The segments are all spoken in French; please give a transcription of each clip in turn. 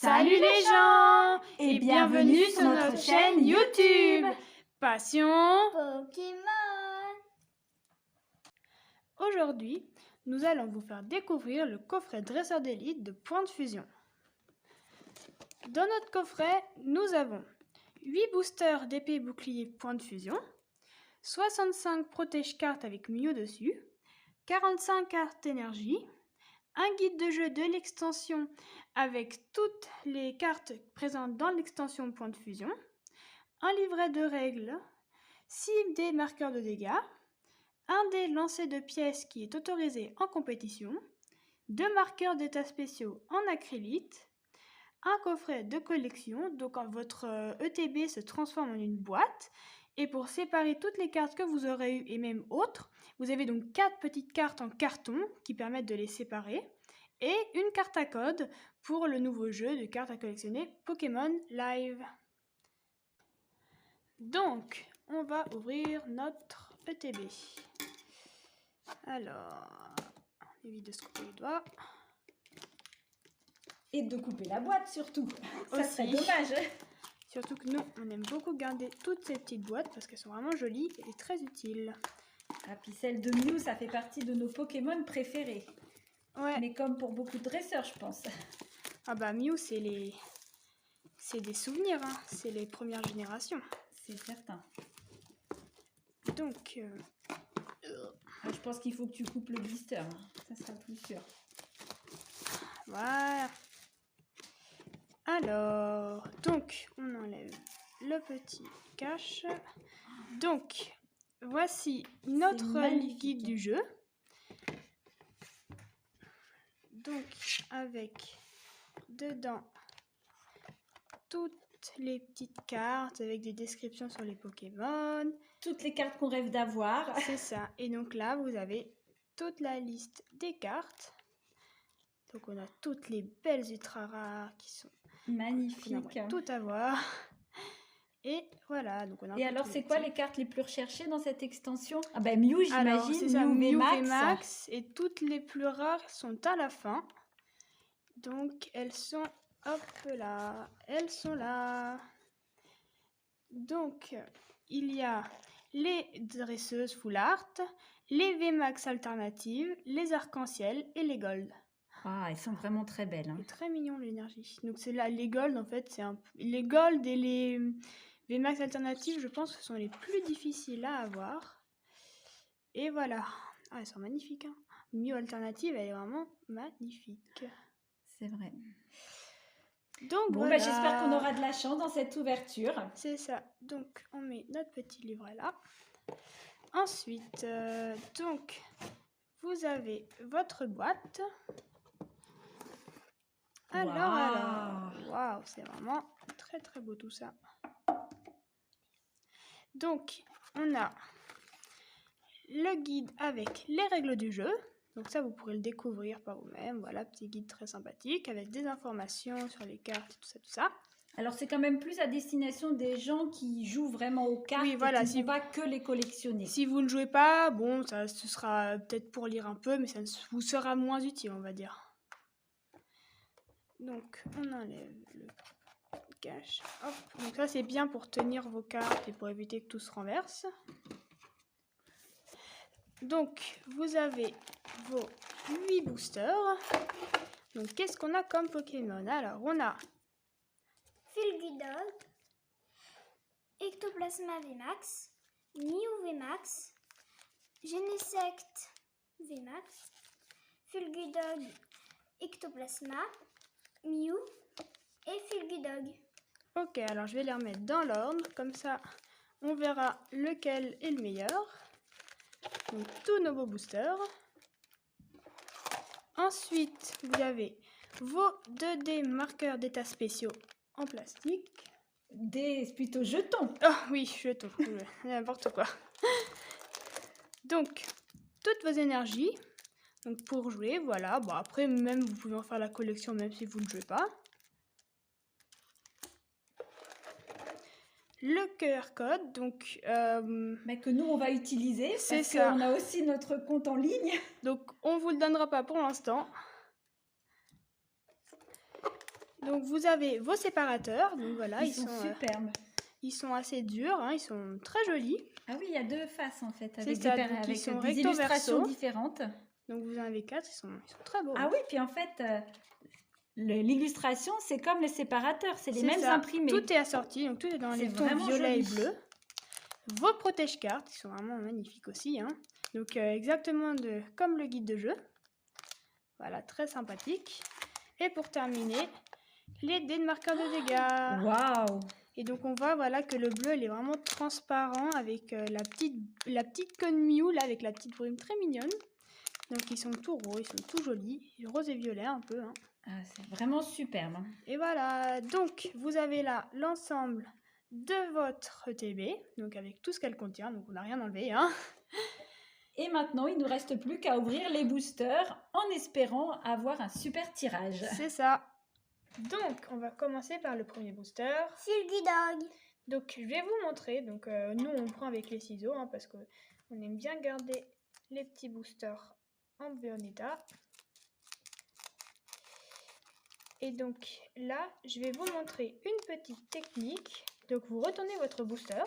Salut les gens et bienvenue sur notre chaîne YouTube Passion Pokémon. Aujourd'hui, nous allons vous faire découvrir le coffret dresseur d'élite de Point de Fusion. Dans notre coffret, nous avons 8 boosters d'épée et bouclier Point de Fusion, 65 protège-cartes avec Mew dessus, 45 cartes énergie, un guide de jeu de l'extension avec toutes les cartes présentes dans l'extension Point de Fusion, un livret de règles, 6 dés marqueurs de dégâts, un dé lancé de pièces qui est autorisé en compétition, 2 marqueurs d'état spéciaux en acrylite, un coffret de collection, donc votre ETB se transforme en une boîte. Et pour séparer toutes les cartes que vous aurez eues et même autres, vous avez donc 4 petites cartes en carton qui permettent de les séparer et une carte à code pour le nouveau jeu de cartes à collectionner Pokémon Live. Donc, on va ouvrir notre ETB. Alors, on évite de se couper les doigts. Et de couper la boîte surtout. Ça Aussi. serait dommage. Surtout que nous, on aime beaucoup garder toutes ces petites boîtes parce qu'elles sont vraiment jolies et très utiles. Ah, puis celle de Mew, ça fait partie de nos Pokémon préférés. Ouais. Mais comme pour beaucoup de dresseurs, je pense. Ah bah Mew, c'est des souvenirs, hein. C'est les premières générations. C'est certain. Donc, Je pense qu'il faut que tu coupes le blister. Hein. Ça sera plus sûr. voilà. Alors, donc, on enlève le petit cache. Donc, voici notre guide du jeu. Donc, avec dedans toutes les petites cartes avec des descriptions sur les Pokémon. Toutes les cartes qu'on rêve d'avoir. C'est ça. Et donc là, vous avez toute la liste des cartes. Donc, on a toutes les belles ultra rares qui sont magnifiques. Tout à voir. Et voilà. Donc on a et alors, c'est quoi les cartes les plus recherchées dans cette extension? Ah ben Mew, j'imagine. C'est ça, Mew VMAX. Et toutes les plus rares sont à la fin. Donc, elles sont, hop là, elles sont là. Donc, il y a les dresseuses full art, les VMAX alternatives, les arc-en-ciel et les gold. Ah, elles sont vraiment très belles. Hein. C'est très mignon l'énergie. Donc, c'est là, les gold, en fait, les gold et les VMAX alternatives, je pense que ce sont les plus difficiles à avoir. Et voilà. Ah, elles sont magnifiques. Hein. Mew alternative, elle est vraiment magnifique. C'est vrai. Donc, bon, voilà. j'espère qu'on aura de la chance dans cette ouverture. C'est ça. Donc, on met notre petit livret là. Ensuite, donc, vous avez votre boîte. Alors, waouh, c'est vraiment très très beau tout ça. Donc, on a le guide avec les règles du jeu. Donc ça, vous pourrez le découvrir par vous-même. Voilà, petit guide très sympathique avec des informations sur les cartes, tout ça. Alors, c'est quand même plus à destination des gens qui jouent vraiment aux cartes et qui ne vont pas que les collectionner. Si vous ne jouez pas, bon, ce sera peut-être pour lire un peu, mais ça vous sera moins utile, on va dire. Donc, on enlève le cache. Hop. Donc ça, c'est bien pour tenir vos cartes et pour éviter que tout se renverse. Donc, vous avez vos 8 boosters. Donc, qu'est-ce qu'on a comme Pokémon? Alors, on a Fulgudog, Ectoplasma VMAX, Mew VMAX, Genesect VMAX, Fulgudog, Ectoplasma, Mew et Fulgudog. Ok, alors je vais les remettre dans l'ordre, comme ça on verra lequel est le meilleur. Donc tous nos beaux boosters. Ensuite, vous avez vos 2D marqueurs d'état spéciaux en plastique. Des plutôt jetons. Oh oui, jetons, n'importe quoi. Donc, toutes vos énergies. Donc pour jouer, voilà. Bon, après, même vous pouvez en faire la collection même si vous ne jouez pas. Le QR code, donc... mais que nous, on va utiliser parce qu'on a aussi notre compte en ligne. Donc, on ne vous le donnera pas pour l'instant. Donc vous avez vos séparateurs. Donc voilà, ils sont superbes. Ils sont assez durs, hein, ils sont très jolis. Ah oui, il y a 2 faces en fait, avec des illustrations différentes. Donc vous en avez 4, ils sont très beaux. Ah oui, puis en fait, l'illustration, c'est comme les séparateurs, c'est les mêmes imprimés. Tout est assorti, donc tout est dans les tons violet et bleu. Vos protège-cartes, ils sont vraiment magnifiques aussi. Hein. Donc exactement comme le guide de jeu. Voilà, très sympathique. Et pour terminer, les dés de marqueur de dégâts. Waouh! Et donc on voit que le bleu il est vraiment transparent avec la petite conne Mew là avec la petite brume très mignonne. Donc ils sont tout roses, ils sont tout jolis, rose et violet un peu. Hein. Ah, c'est vraiment superbe. Et voilà, donc vous avez là l'ensemble de votre ETB, donc avec tout ce qu'elle contient, donc on n'a rien enlevé. Hein. Et maintenant, il ne nous reste plus qu'à ouvrir les boosters en espérant avoir un super tirage. C'est ça. Donc, on va commencer par le premier booster. Fulgy Dog. Donc, je vais vous montrer. Donc, nous, on prend avec les ciseaux hein, parce qu'on aime bien garder les petits boosters en bon état. Et donc, là, je vais vous montrer une petite technique. Donc, vous retournez votre booster.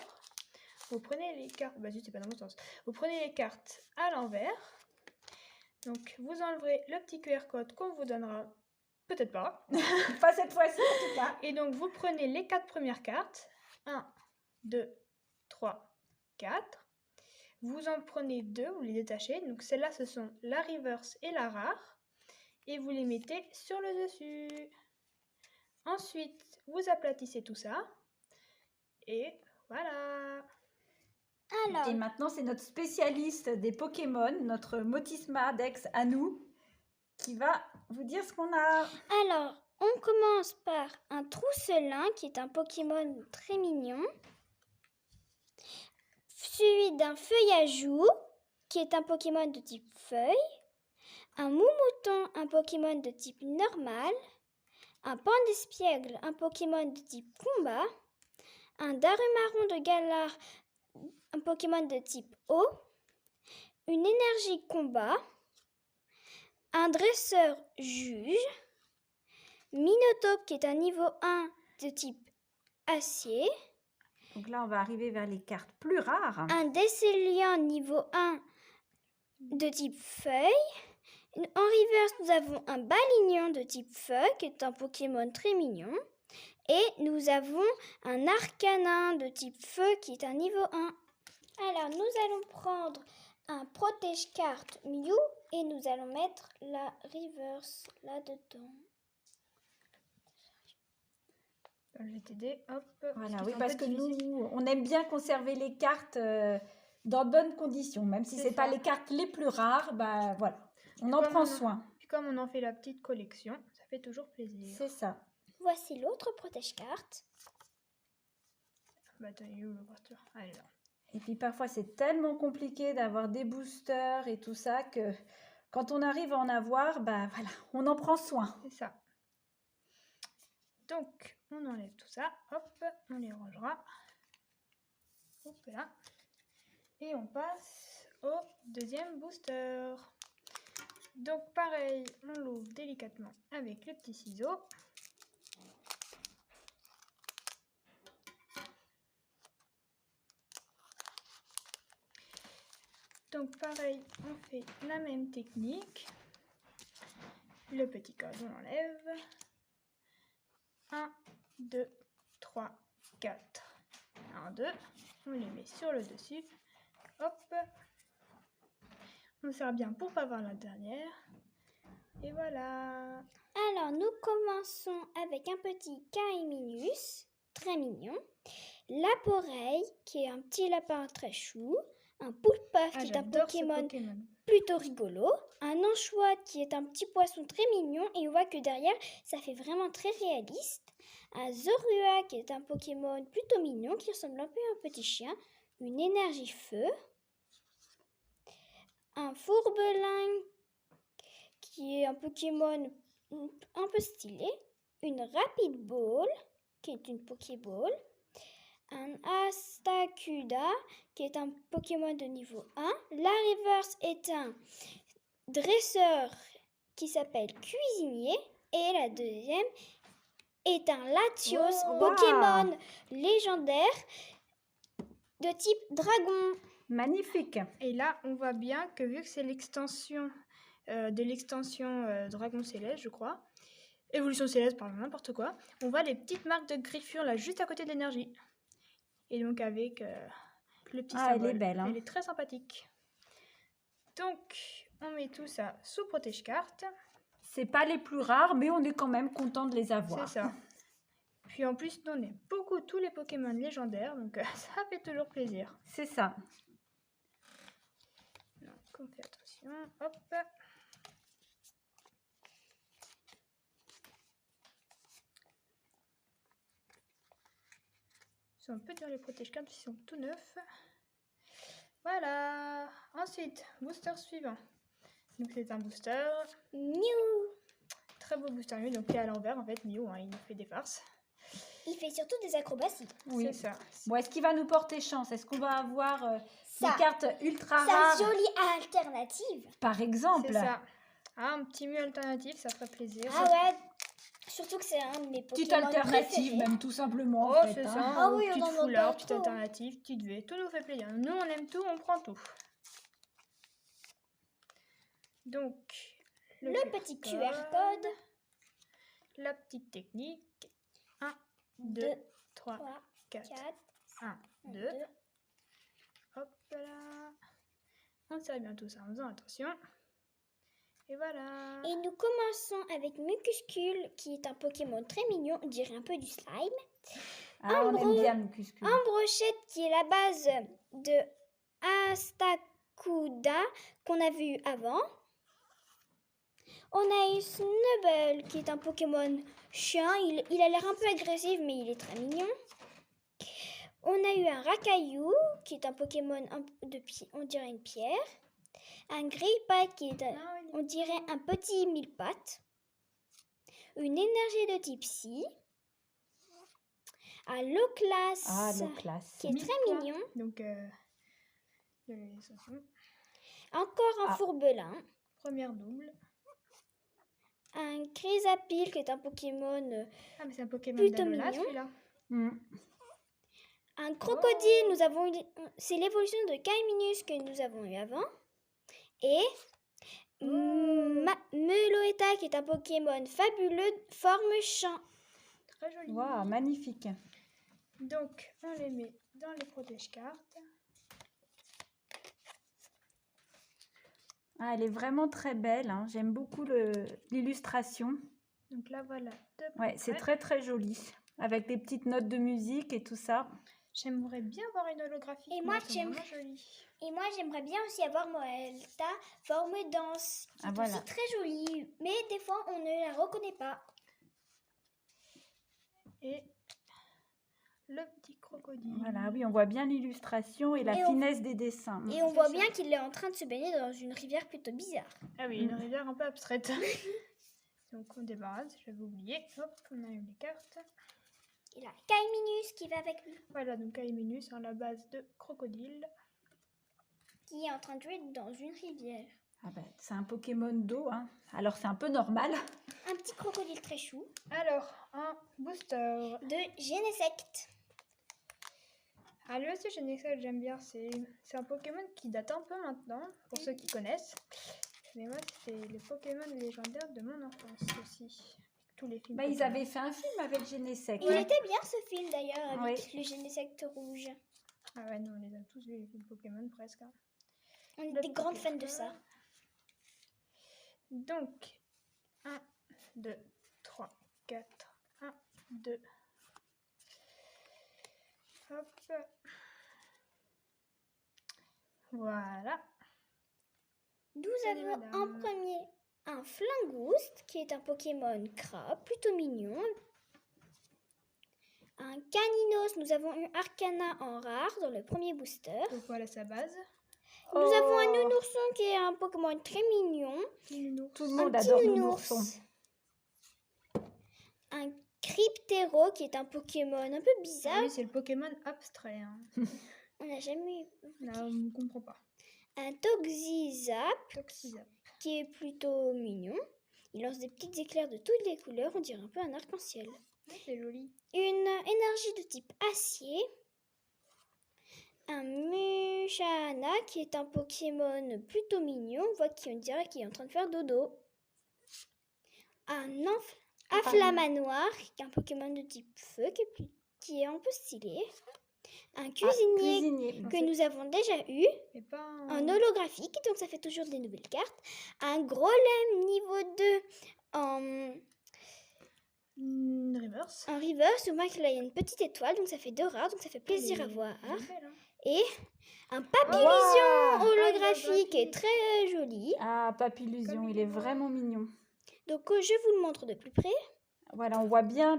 Vous prenez les cartes. Bah, c'est pas dans mon sens. Vous prenez les cartes à l'envers. Donc, vous enleverez le petit QR code qu'on vous donnera. Peut-être pas. Pas cette fois-ci, en tout cas. Et donc, vous prenez les 4 premières cartes. 1, 2, 3, 4. Vous en prenez 2, vous les détachez. Donc, celles-là, ce sont la reverse et la rare. Et vous les mettez sur le dessus. Ensuite, vous aplatissez tout ça. Et voilà. Alors. Et maintenant, c'est notre spécialiste des Pokémon, notre Motisma Dex à nous, qui va vous dire ce qu'on a. Alors, on commence par un Trousselin, qui est un Pokémon très mignon, suivi d'un Feuillajou, qui est un Pokémon de type feuille, un Moumouton, un Pokémon de type normal, un Pandespiègle, un Pokémon de type combat, un Darumaron de Galar, un Pokémon de type eau, une énergie combat, un dresseur juge, Minotaur qui est un niveau 1 de type acier. Donc là, on va arriver vers les cartes plus rares. Un Décéliant niveau 1 de type feuille. En reverse, nous avons un Balignon de type feu qui est un Pokémon très mignon. Et nous avons un Arcanin de type feu qui est un niveau 1. Alors, nous allons prendre un protège-carte Mew et nous allons mettre la reverse là-dedans. Je vais t'aider, hop. Voilà, oui, parce que nous, on aime bien conserver les cartes dans de bonnes conditions, même si ce n'est pas les cartes les plus rares, bah voilà, on en prend soin. Puis comme on en fait la petite collection, ça fait toujours plaisir. C'est ça. Voici l'autre protège-carte. Bah t'as eu l'ouverture. Allez là. Et puis parfois c'est tellement compliqué d'avoir des boosters et tout ça que quand on arrive à en avoir, bah voilà, on en prend soin. C'est ça. Donc on enlève tout ça, hop, on les rangera. Hop là. Et on passe au deuxième booster. Donc pareil, on l'ouvre délicatement avec le petit ciseau. Donc pareil, on fait la même technique. Le petit code, on l'enlève. 1, 2, 3, 4. 1, 2. On les met sur le dessus. Hop. On sert bien pour pas voir la dernière. Et voilà. Alors, nous commençons avec un petit Caeminus, très mignon. Laporeille, qui est un petit lapin très chou. Un Poulpaf, qui est un Pokémon plutôt rigolo. Un Anchois, qui est un petit poisson très mignon. Et on voit que derrière, ça fait vraiment très réaliste. Un Zorua, qui est un Pokémon plutôt mignon, qui ressemble un peu à un petit chien. Une énergie feu. Un Fourbelin, qui est un Pokémon un peu stylé. Une Rapid Ball, qui est une Pokéball. Un Astacuda, qui est un Pokémon de niveau 1. La Reverse est un dresseur qui s'appelle Cuisinier. Et la deuxième est un Latios Oh, Pokémon légendaire de type dragon. Magnifique. Et là, on voit bien que vu que c'est l'extension de l'extension Dragon Céleste, je crois, Évolution Céleste, pardon, n'importe quoi, on voit les petites marques de griffure là, juste à côté de l'énergie. Et donc avec le petit symbole. Elle est belle. Hein. Elle est très sympathique. Donc, on met tout ça sous protège-carte. C'est pas les plus rares, mais on est quand même content de les avoir. C'est ça. Puis en plus, nous, on aime beaucoup tous les Pokémon légendaires, donc ça fait toujours plaisir. C'est ça. Donc, on fait attention. Hop. Ils sont un peu durs les protège-cartes, ils sont tout neufs. Voilà. Ensuite, booster suivant. Donc c'est un booster. Mew. Très beau booster Mew, donc il est à l'envers en fait, Mew, hein, il fait des farces. Il fait surtout des acrobaties. Oui. C'est ça. Bon, est-ce qu'il va nous porter chance? Est-ce qu'on va avoir Ça. des cartes ultra Sa rares, jolie alternative. par exemple? C'est ça. Ah, un petit Mew alternatif, ça ferait plaisir. Ah ouais. Surtout que c'est un de mes Pokémon Petite alternative, préférés. même tout simplement. Oh, en fait, c'est hein. ça. Ah oui, on petite en a foulard, pas petite trop. alternative, petite V, tout nous fait plaisir. Nous, on aime tout, on prend tout. Donc, Le petit QR code. La petite technique. 1, 2, 2, 3, 3, 4. 4, 1, 2. Hop là. On serre bien tout ça en faisant attention. Et voilà. Et nous commençons avec Mucuscule, qui est un Pokémon très mignon, on dirait un peu du slime. Ah, on aime bien Mucuscule. Un brochette qui est la base de Astacuda qu'on a vu avant. On a eu Snubble qui est un Pokémon chien. Il a l'air un peu agressif mais il est très mignon. On a eu un Rakayu qui est un Pokémon on dirait une pierre. Un Grillpat qui est on dirait un petit mille-pattes. Une énergie de type Psy. Un Loclas Ah, le classe. qui est très mignon. Donc, Encore un Ah. Fourbelin. première double. Un Chrysapile qui est un Pokémon. Ah, mais c'est un Pokémon Plutôt d'Anola, mignon. celui-là. Mm. Un Crocodile, nous avons c'est l'évolution de Kaiminus que nous avons eu avant. Et Meloetta qui est un Pokémon fabuleux, forme champ. Très joli. Waouh, magnifique. Donc, on les met dans les protège-cartes. Ah, elle est vraiment très belle. Hein. J'aime beaucoup l'illustration. Donc là, voilà. Ouais, c'est très très joli. Avec des petites notes de musique et tout ça. J'aimerais bien voir une holographie. Et moi, j'aimerais joli. Et moi, j'aimerais bien aussi avoir Moelta forme danse, qui Ah, est voilà. aussi très jolie. Mais des fois, on ne la reconnaît pas. Et le petit crocodile. Voilà, oui, on voit bien l'illustration et la Et on- finesse des dessins. Et on C'est voit ça. bien qu'il est en train de se baigner dans une rivière plutôt bizarre. Ah oui, une rivière un peu abstraite. Donc on débarrasse, j'avais oublié. Hop, on a eu les cartes. Il a Kaiminus qui va avec lui, Voilà, donc Kaiminus en la base de crocodile. qui est en train de jouer dans une rivière. Ah ben, c'est un Pokémon d'eau, hein. Alors c'est un peu normal. Un petit crocodile très chou Alors, un booster. de Genesect. Ah, lui aussi, Genesect, j'aime bien. C'est un Pokémon qui date un peu maintenant, pour ceux qui connaissent. Mais moi, c'est les Pokémon légendaires de mon enfance aussi. Tous les films. Bah, ils Pokémon. avaient fait un film avec Genesect. Il était bien ce film d'ailleurs avec le Genesect rouge. Ah ouais, nous, on les a tous vus, les films Pokémon, presque. Hein. On est Le des grandes fans de Pokémon. ça. Donc, 1, 2, 3, 4, 1, 2. Hop. Voilà. Nous Salut, avons en madame. premier un Flingouste qui est un Pokémon crabe, plutôt mignon. Un Caninos, nous avons eu Arcana en rare dans le premier booster. Donc voilà sa base. Nous avons un Nounourson qui est un Pokémon très mignon. Tout le Un monde petit adore nounours. Nounourson. Un Cryptero qui est un Pokémon un peu Ah bizarre. oui, c'est le Pokémon abstrait. Hein. On n'a jamais eu. Là, on ne comprend pas. Un Toxizap Toxizap. qui est plutôt mignon. Il lance des petites éclairs de toutes les couleurs, on dirait un peu un arc-en-ciel. C'est joli. Une énergie de type acier. Un Mushaana qui est un Pokémon plutôt mignon. On voit qu'on dirait qu'il est en train de faire dodo. Un Afflamanoir qui est un Pokémon de type feu qui est un peu stylé. Un cuisinier que nous avons déjà eu. Un holographique, donc ça fait toujours des nouvelles cartes. Un Grolem niveau 2 en reverse. Un reverse, où il y a une petite étoile, donc ça fait 2 rares, donc ça fait plaisir à voir. Et un Papillusion holographique qui est très joli. Ah, Papillusion, il est vraiment mignon. Donc je vous le montre de plus près. Voilà, on voit bien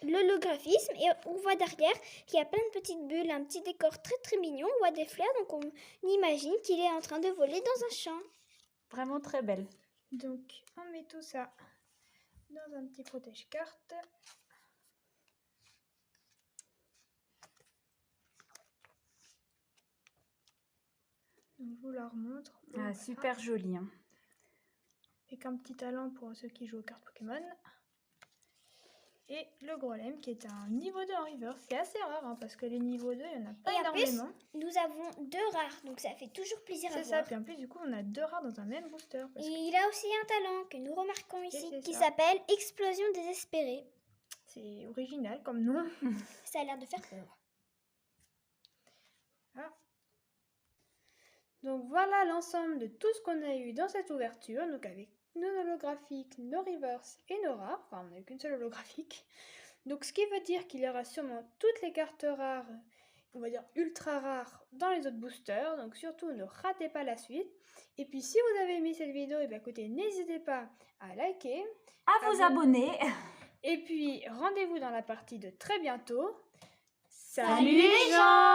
l'holographisme et on voit derrière qu'il y a plein de petites bulles, un petit décor très très mignon. On voit des fleurs, donc on imagine qu'il est en train de voler dans un champ. Vraiment très belle. Donc on met tout ça dans un petit protège-carte. Donc je vous la remontre. Ah, super joli. Hein. Avec un petit talent pour ceux qui jouent aux cartes Pokémon. Et le Grolem qui est un niveau 2 en reverse. C'est assez rare hein, parce que les niveaux 2, il n'y en a pas énormément. Et en plus, nous avons 2 rares, donc ça fait toujours plaisir à voir. C'est ça, puis en plus du coup on a 2 rares dans un même booster. Et il a aussi un talent que nous remarquons ici qui s'appelle Explosion désespérée. C'est original comme nom. Ça a l'air de faire peur. Ah. Donc voilà l'ensemble de tout ce qu'on a eu dans cette ouverture. Donc avec nos holographiques, nos reverse et nos rares. Enfin, on n'a eu qu'une seule holographique. Donc, ce qui veut dire qu'il y aura sûrement toutes les cartes rares, on va dire ultra rares, dans les autres boosters. Donc, surtout, ne ratez pas la suite. Et puis, si vous avez aimé cette vidéo, écoutez, n'hésitez pas à liker, à vous abonner. Et puis, rendez-vous dans la partie de très bientôt. Salut les gens!